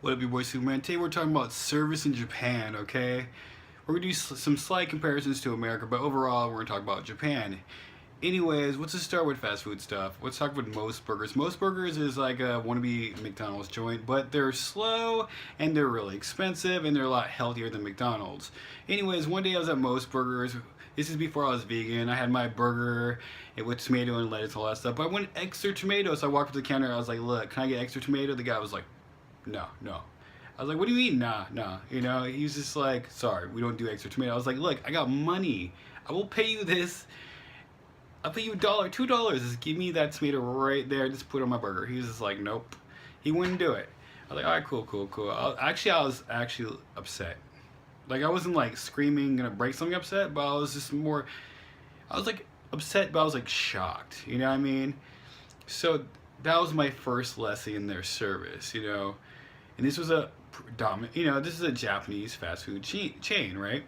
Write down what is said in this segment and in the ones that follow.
What up, your boy Superman? Today we're talking about service in Japan, okay? We're gonna do some slight comparisons to America, but overall we're gonna talk about Japan. Anyways, let's just start with fast food stuff. Let's talk about Most Burgers. Most Burgers is like a wannabe McDonald's joint, but they're slow and they're really expensive and they're a lot healthier than McDonald's. Anyways, one day I was at Most Burgers. This is before I was vegan. I had my burger with tomato and lettuce and all that stuff, but I wanted extra tomato, so I walked up to the counter. I was like, look, can I get extra tomato? The guy was like, no. I was like, what do you mean, nah? You know, he was just like, sorry, we don't do extra tomato. I was like, look, I got money. I will pay you this. I'll pay you $1, $2. Just give me that tomato right there. Just put it on my burger. He was just like, nope. He wouldn't do it. I was like, all right, cool. I was actually upset. Like, I wasn't like screaming, gonna break something upset, but I was just more, I was like upset, but I was like shocked. You know what I mean? So that was my first lesson in their service, you know? And this was a predominant, you know, this is a Japanese fast food chain, right?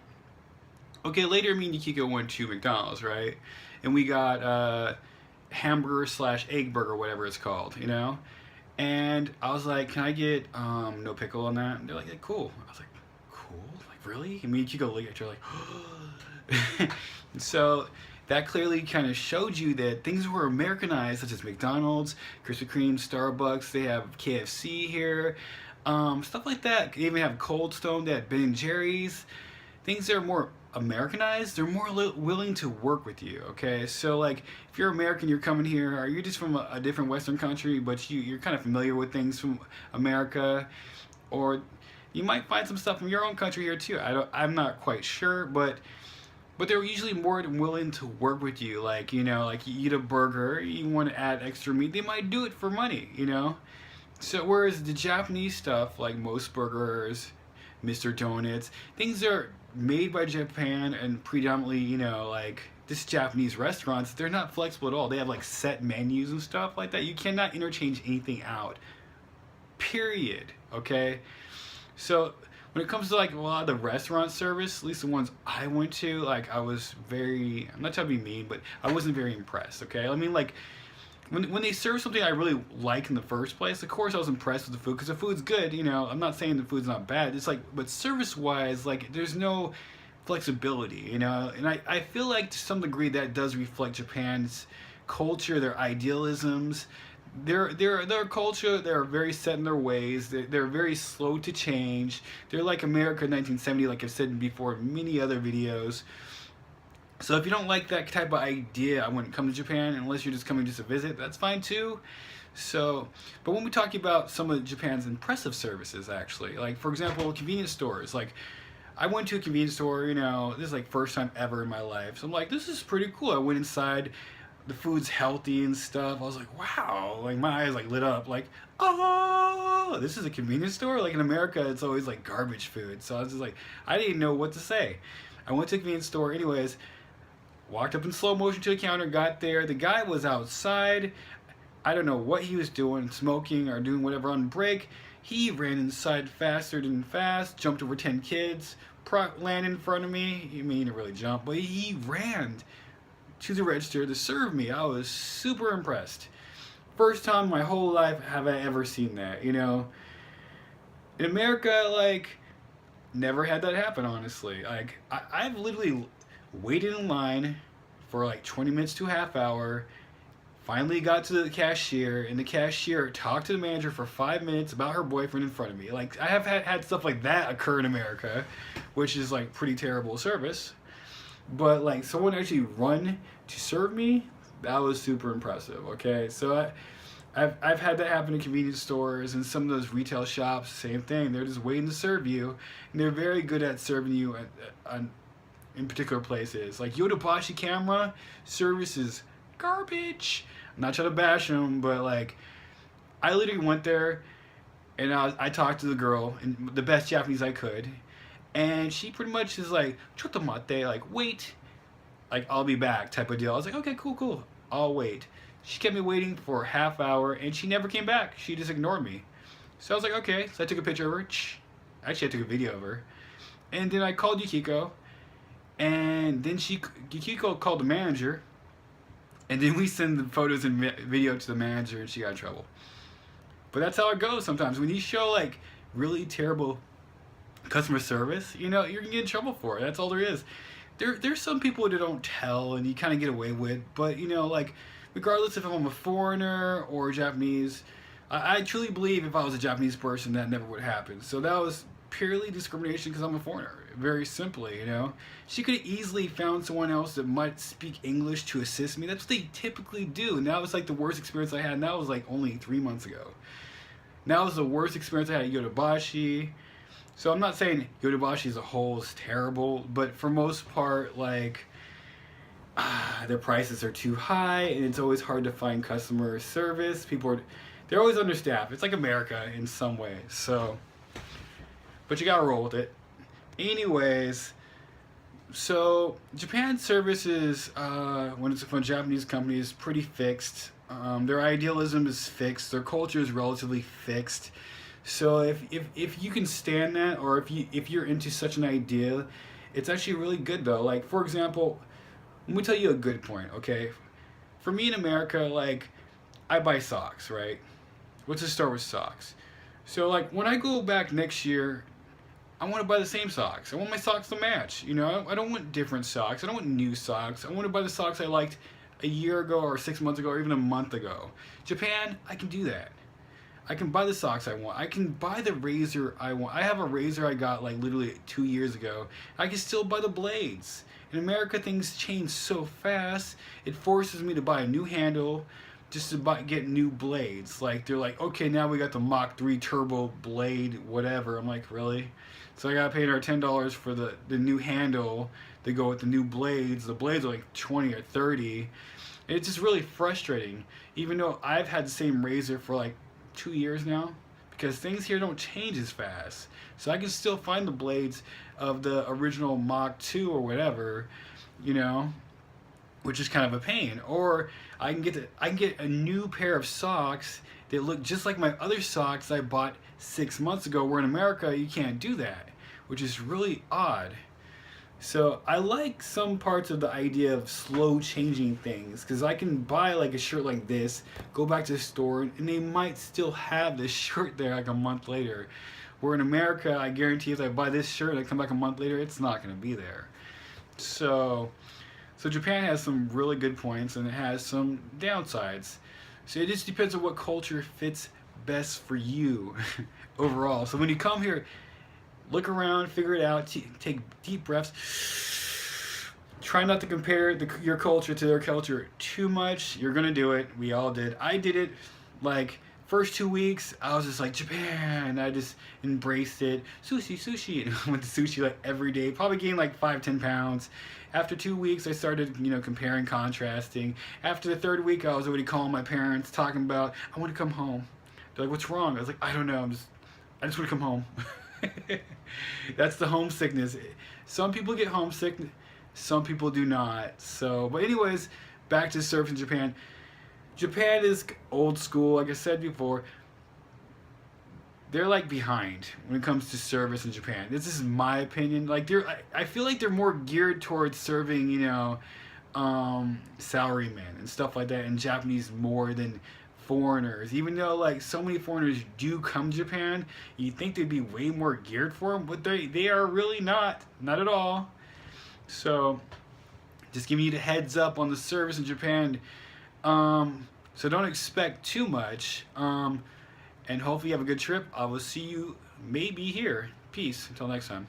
Okay, later me and Yukiko went to McDonald's, right? And we got hamburger / egg burger, whatever it's called, you know? And I was like, can I get no pickle on that? And they're like, yeah, cool. I was like, cool? Like, really? And me and Yukiko look at each other like, so that clearly kind of showed you that things were Americanized, such as McDonald's, Krispy Kreme, Starbucks, they have KFC here, stuff like that. They even have Cold Stone, they have Ben & Jerry's. Things that are more Americanized, they're more willing to work with you, okay? So like, if you're American, you're coming here, or you're just from a different Western country, but you're kind of familiar with things from America, or you might find some stuff from your own country here too. I'm not quite sure, but they're usually more than willing to work with you. Like, you know, like you eat a burger, you want to add extra meat, they might do it for money, you know? So whereas the Japanese stuff, like Most Burgers, Mr. Donuts, things are made by Japan and predominantly, you know, like this Japanese restaurants, they're not flexible at all. They have like set menus and stuff like that. You cannot interchange anything out. Period. Okay? So when it comes to like a lot of the restaurant service, at least the ones I went to, like I'm not trying to be mean, but I wasn't very impressed, okay? I mean, like, when they serve something I really like in the first place, of course I was impressed with the food, because the food's good, you know, I'm not saying the food's not bad, it's like, but service-wise, like, there's no flexibility, you know, and I feel like to some degree that does reflect Japan's culture, their idealisms, their culture. They're very set in their ways. They're very slow to change. They're like America in 1970, like I've said before in many other videos. So if you don't like that type of idea, I wouldn't come to Japan unless you're just coming just to visit. That's fine too. So, but when we talk about some of Japan's impressive services, actually, like for example, convenience stores. Like, I went to a convenience store, you know, this is like first time ever in my life. So I'm like, this is pretty cool. I went inside. The food's healthy and stuff. I was like, wow, like my eyes like lit up, like, oh, this is a convenience store? Like in America, it's always like garbage food. So I was just like, I didn't know what to say. I went to a convenience store anyways, walked up in slow motion to the counter, got there. The guy was outside. I don't know what he was doing, smoking or doing whatever on break. He ran inside faster than fast, jumped over 10 kids, landed in front of me. I mean, he didn't really jump, but he ran to the register to serve me. I was super impressed. First time in my whole life have I ever seen that, you know. In America, like, never had that happen, honestly. Like, I've literally waited in line for like 20 minutes to a half hour, finally got to the cashier, and the cashier talked to the manager for 5 minutes about her boyfriend in front of me. Like, I have had stuff like that occur in America, which is like pretty terrible service. But like someone actually run to serve me, that was super impressive. Okay, so I've had that happen in convenience stores and some of those retail shops. Same thing. They're just waiting to serve you, and they're very good at serving you in particular places. Like Yodobashi Camera service is garbage. I'm not trying to bash them, but like I literally went there and I talked to the girl in the best Japanese I could. And she pretty much is like, "Chotto mate," like, wait, like, I'll be back type of deal. I was like, okay, cool, I'll wait. She kept me waiting for a half hour, and she never came back. She just ignored me. So I was like, okay. So I took a picture of her. Actually, I took a video of her. And then I called Yukiko, and then Yukiko called the manager, and then we send the photos and video to the manager, and she got in trouble. But that's how it goes sometimes. When you show, like, really terrible customer service, you know, you're gonna get in trouble for it. That's all there is. There's some people that don't tell and you kind of get away with, but you know, like regardless if I'm a foreigner or Japanese, I truly believe if I was a Japanese person that never would happen. So that was purely discrimination because I'm a foreigner. Very simply, you know. She could have easily found someone else that might speak English to assist me. That's what they typically do. And that was like the worst experience I had. And that was like only 3 months ago. Now was the worst experience I had at Yodobashi. So I'm not saying Yodobashi as a whole is terrible, but for most part, like, their prices are too high, and it's always hard to find customer service. They're always understaffed. It's like America in some ways. So, but you gotta roll with it. Anyways, so Japan services, when it's from a Japanese company, is pretty fixed. Their idealism is fixed. Their culture is relatively fixed. So if you can stand that, or if you're into such an idea, it's actually really good though. Like for example, let me tell you a good point, okay? For me in America, like I buy socks, right? Let's just start with socks. So like when I go back next year, I want to buy the same socks. I want my socks to match. You know, I don't want different socks. I don't want new socks. I want to buy the socks I liked a year ago or 6 months ago or even a month ago. Japan, I can do that. I can buy the socks I want. I can buy the razor I want. I have a razor I got like literally 2 years ago. I can still buy the blades. In America, things change so fast. It forces me to buy a new handle just to get new blades. Like they're like, okay, now we got the Mach 3 turbo blade, whatever. I'm like, really? So I gotta pay another $10 for the new handle to go with the new blades. The blades are like 20 or 30. It's just really frustrating. Even though I've had the same razor for like 2 years now, because things here don't change as fast. So I can still find the blades of the original Mach 2 or whatever, you know, which is kind of a pain. Or I can get a new pair of socks that look just like my other socks I bought 6 months ago, where in America you can't do that, which is really odd. So I like some parts of the idea of slow changing things, because I can buy like a shirt like this, go back to the store, and they might still have this shirt there like a month later. Where in America, I guarantee if I buy this shirt and I come back a month later, it's not going to be there. So Japan has some really good points and it has some downsides. So it just depends on what culture fits best for you overall. So when you come here, look around, figure it out, take deep breaths. Try not to compare your culture to their culture too much. You're gonna do it. We all did. I did it. Like first 2 weeks, I was just like, Japan. I just embraced it. Sushi. And I went to sushi like every day. Probably gained like 5-10 pounds. After 2 weeks, I started, you know, comparing, contrasting. After the third week, I was already calling my parents, talking about, I want to come home. They're like, what's wrong? I was like, I don't know. I just want to come home. That's the homesickness. Some people get homesick, some people do not. So, but anyways, back to surfing Japan. Japan is old school, like I said before. They're like behind when it comes to service in Japan. This is my opinion. Like I feel like they're more geared towards serving, you know, salarymen and stuff like that, and Japanese more than foreigners. Even though like so many foreigners do come to Japan, you think they'd be way more geared for them, but they are really not at all. So just giving you the heads up on the service in Japan. So don't expect too much, and hopefully you have a good trip. I will see you maybe here. Peace until next time.